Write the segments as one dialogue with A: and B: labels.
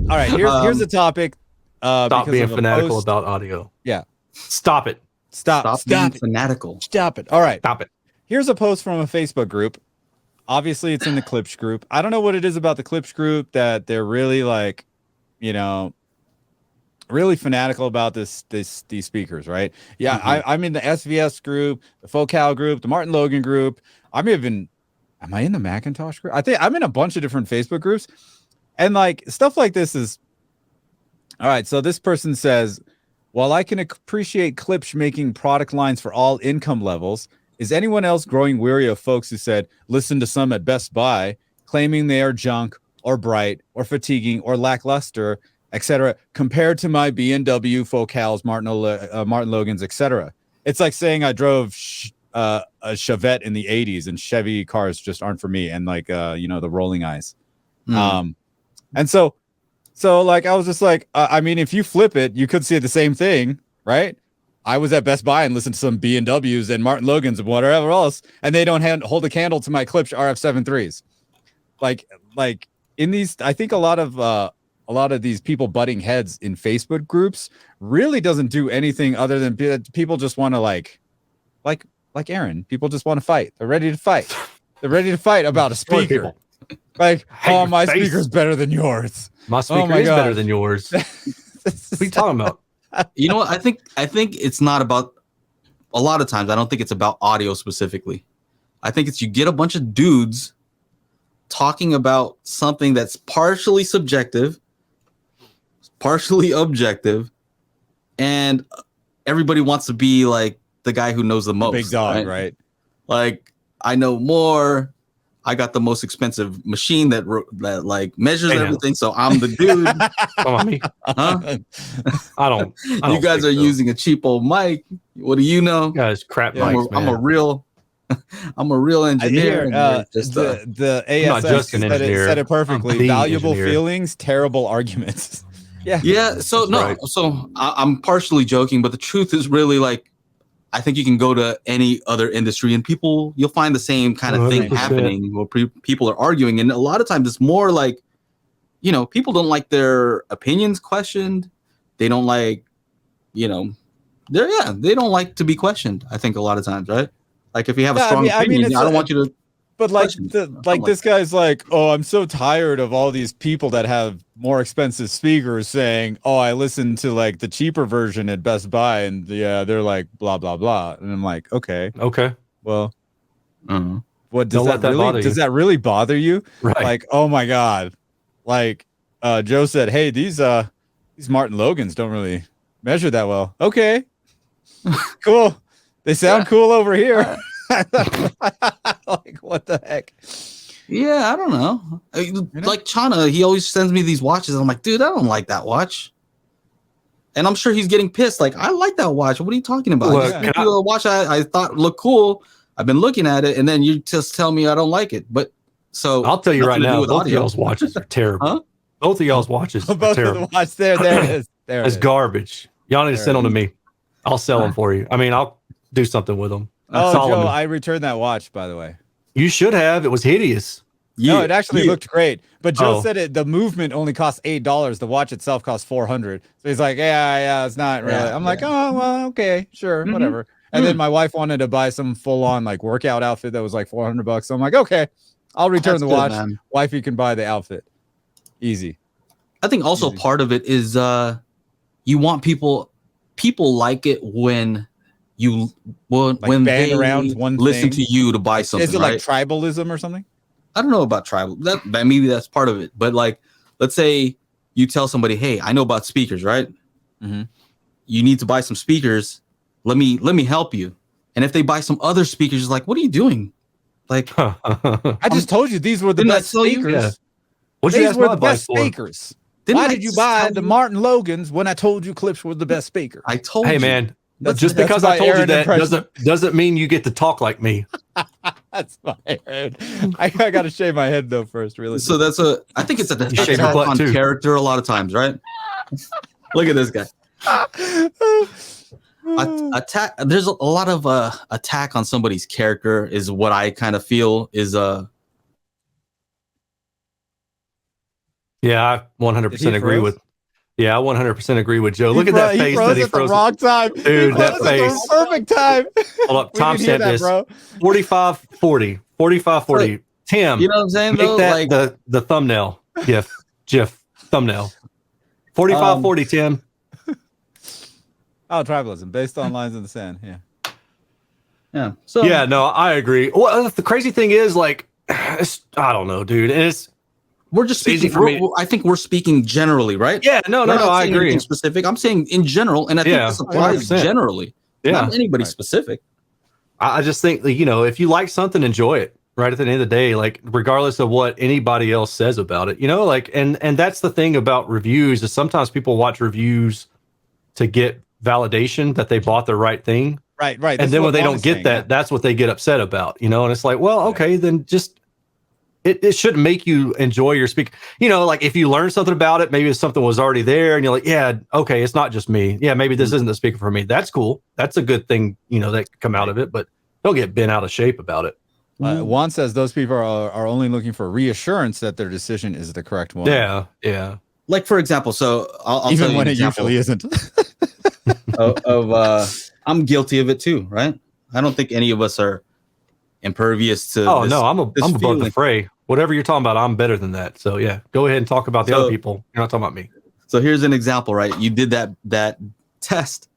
A: All right, here's the topic.
B: Stop being fanatical about audio.
A: Yeah.
B: Stop it.
A: Stop
C: being
A: it.
C: fanatical.
A: Stop it. All right.
B: Stop it.
A: Here's a post from a Facebook group. Obviously, it's in the Clips group. I don't know what it is about the Clips group that they're really like, really fanatical about these speakers, right? Yeah, I'm in the SVS group, the Focal group, the Martin Logan group. Am I in the Macintosh group? I think I'm in a bunch of different Facebook groups. And like stuff like this is all right. So this person says, while I can appreciate Klipsch making product lines for all income levels, is anyone else growing weary of folks who said, listen to some at Best Buy, claiming they are junk or bright or fatiguing or lackluster, etc., compared to my B&W, Focals, Martin Logans, etc.? It's like saying I drove a Chevette in the 80s and Chevy cars just aren't for me. And like, the rolling eyes. And so like, I was just like, I mean, if you flip it, you could see the same thing, right? I was at Best Buy and listened to some B&Ws and Martin Logans and whatever else, and they don't hold a candle to my Klipsch RF73s. Like in these, I think a lot of these people butting heads in Facebook groups really doesn't do anything other than people just want to like Aaron. People just want to fight. They're ready to fight. They're ready to fight about a speaker. Like, oh, my speaker's better than yours.
B: My speaker is better than yours. What are you talking about?
C: You know what? I think it's not about. A lot of times, I don't think it's about audio specifically. I think it's you get a bunch of dudes talking about something that's partially subjective, partially objective, and everybody wants to be like the guy who knows the most.
A: Big dog, right?
C: Like, I know more. I got the most expensive machine that like measures everything, so I'm the dude.
B: Come on, me.
C: Huh?
B: I don't
C: you guys are using a cheap old mic. What do you know?
B: You guys crap mics, man.
C: I'm a real engineer.
A: The ASX said it perfectly. Valuable feelings, terrible arguments.
C: Yeah. So I'm partially joking, but the truth is really like, I think you can go to any other industry and you'll find the same kind of thing happening where people are arguing. And a lot of times it's more like, people don't like their opinions questioned. They don't like, they don't like to be questioned. I think a lot of times, right? Like if you have a strong opinion, I don't want you to.
A: But this guy's like, oh, I'm so tired of all these people that have more expensive speakers saying, oh, I listen to like the cheaper version at Best Buy, and they're like blah blah blah, and I'm like, okay, well, what does that really bother you?
B: Right.
A: Like, oh my god, like Joe said, hey, these Martin Logans don't really measure that well. Okay, cool, they sound cool over here. Like, what the heck?
C: Yeah, I don't know. Like Chana, he always sends me these watches. And I'm like, dude, I don't like that watch. And I'm sure he's getting pissed. Like, I like that watch. What are you talking about? A watch I thought looked cool. I've been looking at it, and then you just tell me I don't like it. But so
B: I'll tell you right now, both of y'all's watches are terrible.
C: Huh?
B: Both of y'all's watches are terrible.
A: Of the watch there it is.
B: It's garbage. Y'all need to send them to me. I'll sell them for you. I mean, I'll do something with them.
A: Joe, I returned that watch, by the way.
B: You should have. It was hideous.
A: No, it actually looked great. But Joe said the movement only cost $8. The watch itself cost $400. So he's like, yeah, it's not really. I'm like, oh, well, okay, sure, whatever. And then my wife wanted to buy some full-on like workout outfit that was like $400. So I'm like, okay, I'll return the watch. Man. Wifey can buy the outfit. Easy.
C: I think also part of it is you want people like it when when they around listen to you to buy something.
A: Is it like tribalism or something?
C: I don't know about tribal. That maybe that's part of it. But like, let's say you tell somebody, "Hey, I know about speakers, right?
A: Mm-hmm.
C: You need to buy some speakers. Let me help you." And if they buy some other speakers, it's like, "What are you doing?" Like,
A: I just told you these were the best speakers.
B: Yeah.
A: These were the best speakers. Why did you buy the Martin Logans when I told you Klipsch were the best speaker?
C: I told you.
B: Hey, man. Just because I told you that doesn't mean you get to talk like me.
A: That's my Aaron. I got to shave my head though first, really.
C: So I think it's a attack on character a lot of times, right? Look at this guy. There's a lot of attack on somebody's character is what I kind of feel is
B: Yeah, I 100% agree with. Yeah, I 100% agree with Joe. Look at that face that he froze
A: at the wrong time.
B: Dude, that face.
A: At the perfect time.
B: Hold up, Tom said this.
A: Bro.
B: 45-40. 45-40. Tim,
C: you know what I'm saying?
B: Make
C: though?
B: that
C: Like
B: the thumbnail. GIF thumbnail. 45-40, Tim.
A: Oh, tribalism based on lines in the sand. Yeah.
C: Yeah. So
B: yeah, no, I agree. Well, the crazy thing is, like, I don't know, dude. And it's
C: we're just speaking. I think we're speaking generally, right?
B: Yeah, no, I agree.
C: Specific. I'm saying in general, and I think this applies 100%. Generally. Yeah, not anybody specific.
B: I just think, you know, if you like something, enjoy it. Right at the end of the day, like regardless of what anybody else says about it, you know, like and that's the thing about reviews is sometimes people watch reviews to get validation that they bought the right thing.
A: Right.
B: And then when they don't get that, that's what they get upset about, you know, and it's like, well, okay, then just it shouldn't make you enjoy your speak. You know, like if you learn something about it, maybe something was already there and you're like, yeah, okay, it's not just me. Yeah, maybe this isn't the speaker for me. That's cool. That's a good thing, you know, that could come out of it, but don't get bent out of shape about it.
A: Juan says those people are only looking for reassurance that their decision is the correct one.
B: Yeah.
C: Like for example, so I'll
A: even
C: tell you
A: when
C: an
A: it usually isn't.
C: I'm guilty of it too, right? I don't think any of us are impervious to.
B: Oh no, I'm above the fray. Whatever you're talking about, I'm better than that. So yeah, go ahead and talk about the other people. You're not talking about me.
C: So here's an example, right? You did that test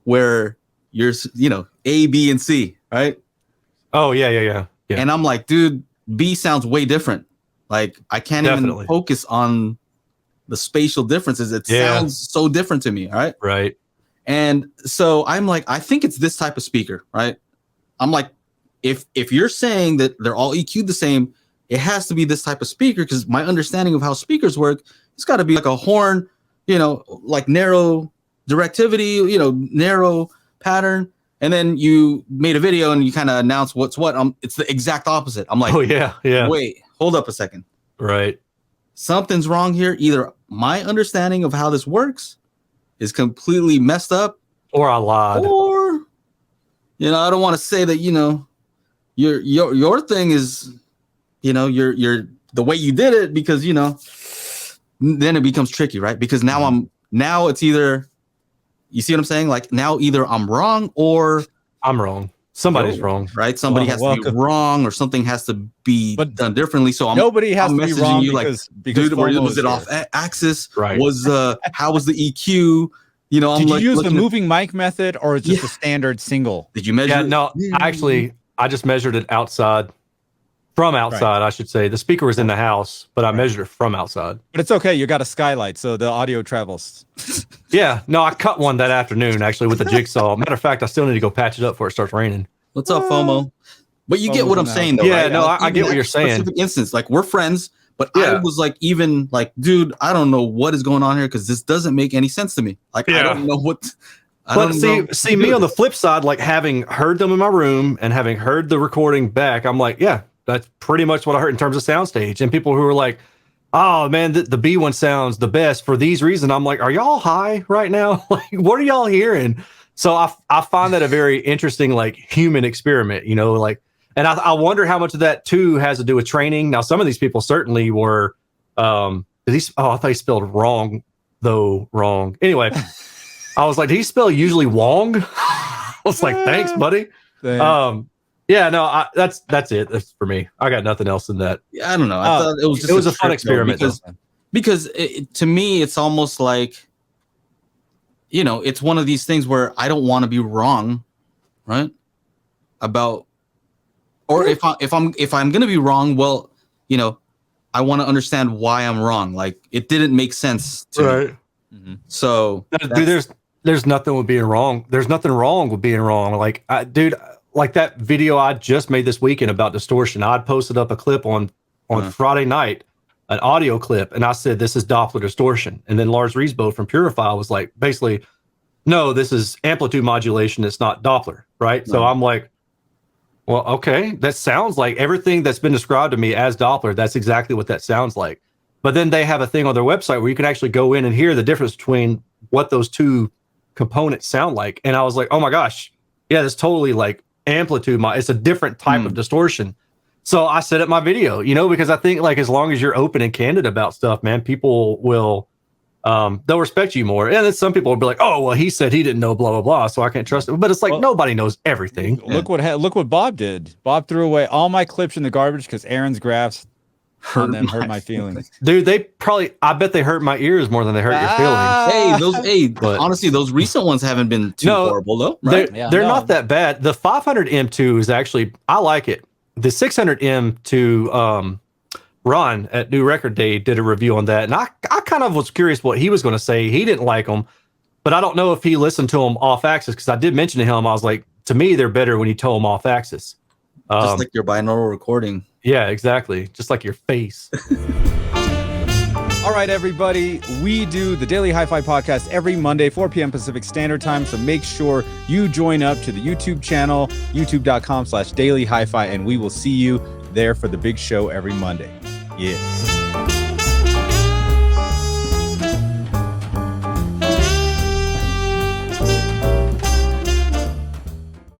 C: where you're, you know, A, B, and C, right?
B: Oh yeah.
C: And I'm like, dude, B sounds way different. Like I can't even focus on the spatial differences. It sounds so different to me. All right.
B: Right.
C: And so I'm like, I think it's this type of speaker, right? I'm like, if you're saying that they're all EQ'd the same, it has to be this type of speaker because my understanding of how speakers work, it's got to be like a horn, you know, like narrow directivity, you know, narrow pattern. And then you made a video and you kind of announced what's what. It's the exact opposite. I'm like,
B: oh yeah.
C: Wait, hold up a second.
B: Right.
C: Something's wrong here. Either my understanding of how this works is completely messed up,
B: or I lied,
C: or you know, I don't want to say that, you know, your thing is, you know, you're the way you did it because, you know, then it becomes tricky, right? Because now it's either, you see what I'm saying? Like now either I'm wrong or
B: I'm wrong. Somebody's wrong,
C: right? Somebody has to be wrong or something has to be done differently. So
A: nobody has to be wrong
C: you because dude, was it off axis?
B: Right.
C: How was the EQ? You know,
A: did you use the moving mic method or just a standard single?
C: Did you measure?
B: Yeah, no, actually, I just measured it outside. From outside, I should say. The speaker was in the house, but I measured it from outside.
A: But it's okay. You got a skylight, so the audio travels.
B: Yeah. No, I cut one that afternoon, actually, with the jigsaw. Matter of fact, I still need to go patch it up before it starts raining.
C: What's up, FOMO? But you get what I'm saying, though,
B: yeah,
C: right?
B: no, I get what you're saying.
C: Specific instance, like, we're friends, but I was like, even like, dude, I don't know what is going on here because this doesn't make any sense to me. Like, I don't know what...
B: But see me on the flip side, like having heard them in my room and having heard the recording back, I'm like, yeah, that's pretty much what I heard in terms of soundstage. And people who are like, oh man, the B one sounds the best for these reasons. I'm like, are y'all high right now? Like, what are y'all hearing? So I find that a very interesting, like, human experiment, you know, like, and I wonder how much of that too has to do with training. Now, some of these people certainly were, I thought he spelled wrong. Anyway, I was like, did he spell usually Wong? I was like, thanks, buddy. Yeah, no, that's it. That's for me. I got nothing else in that.
C: Yeah, I don't know. I thought it was just
B: a fun experiment
C: because to me, it's almost like, you know, it's one of these things where I don't want to be wrong, right? About, or if I'm gonna be wrong, well, you know, I want to understand why I'm wrong. Like it didn't make sense to me. Mm-hmm. So
B: dude, there's nothing with being wrong. There's nothing wrong with being wrong. Like, dude. Like that video I just made this weekend about distortion. I'd posted up a clip on Friday night, an audio clip, and I said, this is Doppler distortion. And then Lars Riesbo from Purify was like, basically, no, this is amplitude modulation. It's not Doppler, right? So I'm like, well, okay, that sounds like everything that's been described to me as Doppler. That's exactly what that sounds like. But then they have a thing on their website where you can actually go in and hear the difference between what those two components sound like. And I was like, oh my gosh, yeah, that's totally like amplitude. It's a different type of distortion. So I set up my video, because I think like as long as you're open and candid about stuff, man, people will they'll respect you more. And then some people will be like, oh, well, he said he didn't know, blah, blah, blah, so I can't trust him. But it's like nobody knows everything.
A: Look what Bob did. Bob threw away all my clips in the garbage because Aaron's graphs hurt my feelings.
B: Dude, I bet they hurt my ears more than they hurt your
C: feelings. Honestly, those recent ones haven't been too horrible though, right?
B: They're not that bad. The 500 M2 is actually, I like it. The 600 M2, Ron at New Record Day did a review on that, and I kind of was curious what he was going to say. He didn't like them, but I don't know if he listened to them off axis, because I did mention to him, I was like, to me, they're better when you tow them off axis.
C: Just like your binaural recording.
B: Yeah, exactly. Just like your face.
A: All right, everybody. We do the Daily Hi-Fi podcast every Monday, 4 p.m. Pacific Standard Time. So make sure you join up to the YouTube channel, youtube.com/Daily Hi-Fi, and we will see you there for the big show every Monday. Yeah.